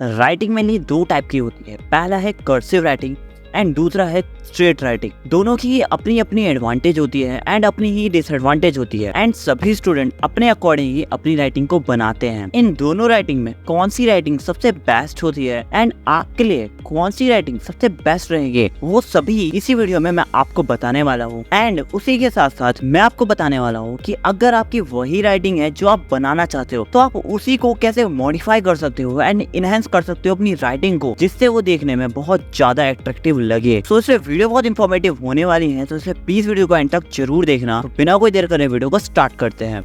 Writing mainly दो type की होती है। पहला है कर्सिव राइटिंग एंड दूसरा है स्ट्रेट राइटिंग। दोनों की अपनी अपनी एडवांटेज होती है एंड अपनी ही डिसएडवांटेज होती है एंड सभी स्टूडेंट अपने अकॉर्डिंग ही अपनी राइटिंग को बनाते हैं। इन दोनों राइटिंग में कौन सी राइटिंग सबसे बेस्ट होती है एंड आपके लिए कौन सी राइटिंग सबसे बेस्ट रहेगी, वो सभी इसी वीडियो में मैं आपको बताने वाला हूँ। एंड उसी के साथ साथ मैं आपको बताने वाला हूँ कि अगर आपकी वही राइटिंग है जो आप बनाना चाहते हो तो आप उसी को कैसे मॉडिफाई कर सकते हो एंड इनहेंस कर सकते हो अपनी राइटिंग को, जिससे वो देखने में बहुत ज्यादा अट्रैक्टिव लगे। तो इससे वीडियो बहुत इंफॉर्मेटिव होने वाली है, तो इसलिए प्लीज वीडियो को एंड तक जरूर देखना। तो बिना कोई देर करे वीडियो को स्टार्ट करते हैं।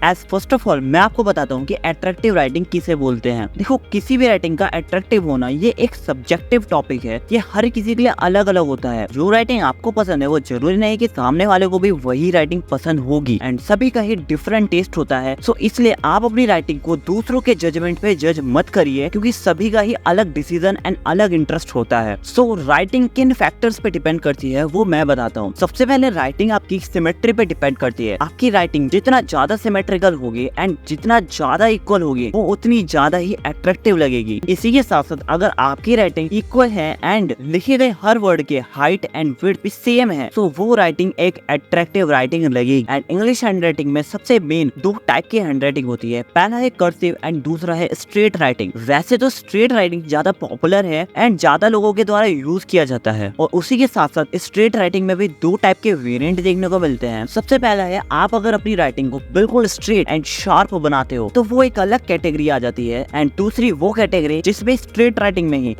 एज फर्स्ट ऑफ ऑल मैं आपको बताता हूँ कि अट्रैक्टिव राइटिंग किसे बोलते हैं। देखो, किसी भी राइटिंग का अट्रैक्टिव होना ये एक सब्जेक्टिव टॉपिक है। ये हर किसी के लिए अलग अलग होता है। जो राइटिंग आपको पसंद है वो जरूरी नहीं कि सामने वाले को भी वही राइटिंग पसंद होगी एंड सभी का ही डिफरेंट टेस्ट होता है। सो इसलिए आप अपनी राइटिंग को दूसरों के जजमेंट पे जज मत करिए, क्योंकि सभी का ही अलग डिसीजन एंड अलग इंटरेस्ट होता है। सो राइटिंग किन फैक्टर्स पे डिपेंड करती है वो मैं बताता हूँ। सबसे पहले राइटिंग आपकी सिमेट्री पे डिपेंड करती है। आपकी राइटिंग जितना ज्यादा होगी एंड जितना ज्यादा इक्वल होगी वो उतनी ज्यादा ही अट्रैक्टिव लगेगी। इसी के साथ साथ अगर आपकी राइटिंग इक्वल है एंड लिखे गए हर वर्ड के हाइट एंड विड्थ भी सेम है तो वो राइटिंग एक अट्रैक्टिव राइटिंग लगेगी। एंड इंग्लिश हैंडराइटिंग में सबसे मेन दो टाइप की हैंडराइटिंग होती है। पहला है कर्सिव एंड दूसरा है स्ट्रेट राइटिंग। वैसे तो स्ट्रेट राइटिंग ज्यादा पॉपुलर है एंड ज्यादा लोगों के द्वारा यूज किया जाता है, और उसी के साथ साथ स्ट्रेट राइटिंग में भी दो टाइप के वेरिएंट देखने को मिलते हैं। सबसे पहला है, आप अगर अपनी राइटिंग को बिल्कुल स्ट्रेट एंड शार्प बनाते हो तो वो एक अलग कैटेगरी आ जाती है। एंड दूसरी वो कैटेगरी जिसमें स्ट्रेट राइटिंग में ही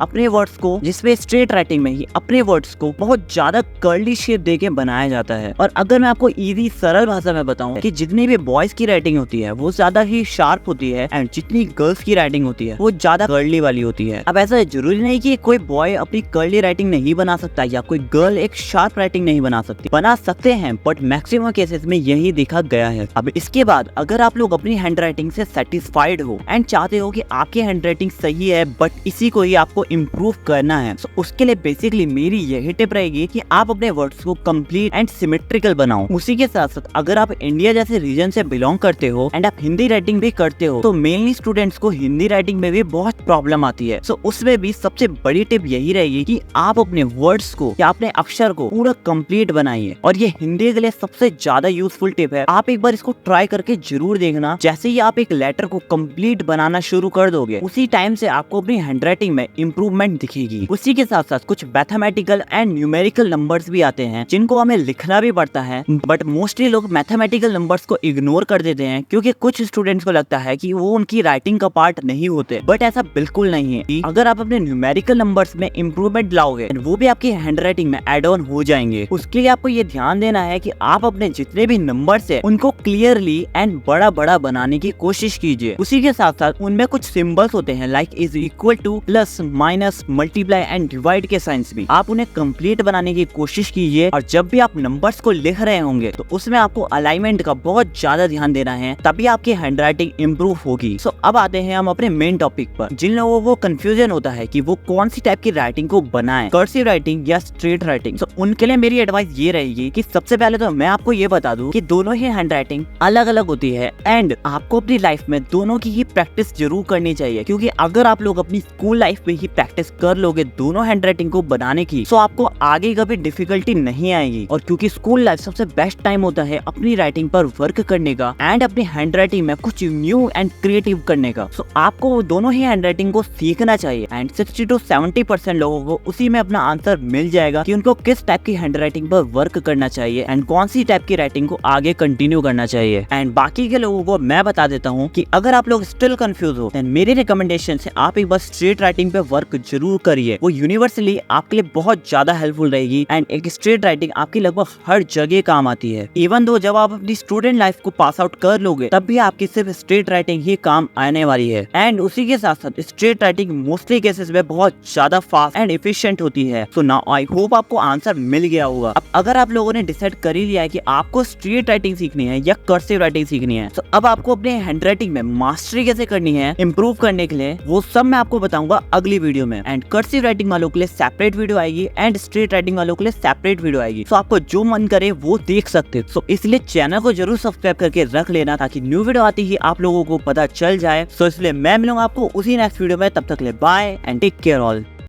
अपने वर्ड्स को बहुत ज्यादा कर्ली शेप देके बनाया जाता है। और अगर मैं आपको इजी सरल भाषा में बताऊं कि जितनी भी बॉयज की राइटिंग होती है वो ज्यादा ही शार्प होती है एंड जितनी गर्ल्स की राइटिंग होती है वो ज्यादा कर्ली वाली होती है। अब ऐसा जरूरी नहीं कि कोई बॉय अपनी कर्ली राइटिंग नहीं बना सकता या कोई गर्ल एक शार्प राइटिंग नहीं बना सकती, बना सकते हैं, बट मैक्सिमम केसेस में यही देखा गया है। अब इसके बाद अगर आप लोग अपनी हैंडराइटिंग से सेटिस्फाइड हो एंड चाहते हो कि आपकी हैंडराइटिंग सही है बट इसी को ही आपको इम्प्रूव करना है, तो उसके लिए बेसिकली मेरी यही टिप रहेगी कि आप अपने वर्ड्स को कंप्लीट एंड सिमेट्रिकल बनाओ। उसी के साथ साथ अगर आप इंडिया जैसे रीजन से बिलोंग करते हो एंड आप हिंदी राइटिंग भी करते हो तो मेनली स्टूडेंट्स को हिंदी राइटिंग में भी बहुत प्रॉब्लम आती है। सो उसमें भी सबसे बड़ी टिप यही रहेगी कि आप अपने वर्ड्स को या अपने अक्षर को पूरा कंप्लीट बनाइए। और ये हिंदी के लिए सबसे ज्यादा यूजफुल टिप है। आप एक बार इसको ट्राई करके जरूर देखना। जैसे ही आप एक लेटर को कंप्लीट बनाना शुरू कर दोगे उसी टाइम से आपको अपनी हैंडराइटिंग में इंप्रूवमेंट दिखेगी। उसी के साथ साथ कुछ मैथमेटिकल एंड न्यूमेरिकल नंबर्स भी आते हैं जिनको हमें लिखना भी पड़ता है, बट मोस्टली लोग मैथमेटिकल नंबर्स को इग्नोर कर देते हैं क्योंकि कुछ स्टूडेंट्स को लगता है कि वो उनकी राइटिंग का पार्ट नहीं होते, बट ऐसा बिल्कुल नहीं है। अगर आप अपने न्यूमेरिकल नंबर्स में इंप्रूवमेंट लाओगे वो भी आपकी हैंडराइटिंग में एड ऑन हो जाएंगे। उसके लिए आपको ये ध्यान देना है कि आप अपने जितने भी नंबर्स है उनको क्लियरली एंड बड़ा बड़ा बनाने की कोशिश कीजिए। उसी के साथ साथ उनमें कुछ सिंबल्स होते हैं like is equal to, plus, minus, multiply and divide के साइंस भी आप उन्हें कंप्लीट बनाने की कोशिश कीजिए। और जब भी आप नंबर्स को लिख रहे होंगे तो उसमें आपको अलाइनमेंट का बहुत ज्यादा ध्यान देना है, तभी आपकी हैंडराइटिंग इंप्रूव होगी। सो अब आते हैं हम अपने मेन टॉपिक पर। जिन लोगों को कंफ्यूजन होता है कि वो कौन सी टाइप की राइटिंग को बनाएं, कर्सिव राइटिंग या स्ट्रेट राइटिंग, तो उनके लिए मेरी एडवाइस ये रहेगी कि सबसे पहले तो मैं आपको ये बता दूं कि दोनों ही हैंडराइटिंग अलग अलग होती है एंड आपको अपनी लाइफ में दोनों की ही प्रैक्टिस जरूर करनी चाहिए। क्योंकि अगर आप लोग अपनी स्कूल लाइफ में ही प्रैक्टिस कर लोगे दोनों हैंडराइटिंग को बनाने की, तो आपको आगे कभी डिफिकल्टी नहीं आएगी। और क्योंकि स्कूल लाइफ सबसे बेस्ट टाइम होता है अपनी राइटिंग पर वर्क करने का एंड अपनी हैंडराइटिंग में कुछ न्यू एंड क्रिएटिव करने का, तो आपको दोनों ही हैंडराइटिंग को सीखना चाहिए। एंड 60 to 70% लोगों को उसी में अपना आंसर मिल जाएगा कि उनको किस टाइप की हैंडराइटिंग पर वर्क करना चाहिए एंड कौन सी टाइप की राइटिंग को आगे कंटिन्यू करना चाहिए। एंड बाकी के लोगों को मैं बता देता हूँ कि अगर आप लोग स्टिल कंफ्यूज हो देन मेरी रिकमेंडेशन से आप एक बार स्ट्रेट राइटिंग पे वर्क जरूर करिए। वो यूनिवर्सली आपके लिए बहुत ज्यादा हेल्पफुल रहेगी एंड एक स्ट्रेट राइटिंग आपकी लगभग हर जगह काम आती है। इवन दो जब आप अपनी स्टूडेंट लाइफ को पास आउट कर लोगे तब भी आपकी सिर्फ स्ट्रेट राइटिंग ही काम आने वाली है। एंड उसी के साथ साथ स्ट्रेट राइटिंग मोस्टली केसेस में बहुत ज्यादा फास्ट एंड एफिशिएंट होती है। सो नाउ आई होप आपको आंसर मिल गया होगा। अब अगर आप लोगों ने डिसाइड कर ही लिया है कि आपको स्ट्रेट राइटिंग सीखनी है या कर्सिव राइटिंग सीखनी है। तो अब आपको अपने हैंड राइटिंग में मास्टरी कैसे करनी है इम्प्रूव करने के लिए, वो सब मैं आपको बताऊंगा अगली वीडियो में। एंड कर्सिव राइटिंग वालों के लिए सेपरेट वीडियो आएगी एंड स्ट्रेट राइटिंग वालों के लिए सेपरेट वीडियो आएगी। तो आपको जो मन करे वो देख सकते हो। तो इसलिए चैनल को जरूर सब्सक्राइब करके रख लेना ताकि न्यू वीडियो आती ही आप लोगों को पता चल जाए। तो इसलिए मैं मिलूंगा आपको उसी नेक्स्ट वीडियो में। तब तक ले bye and take care all.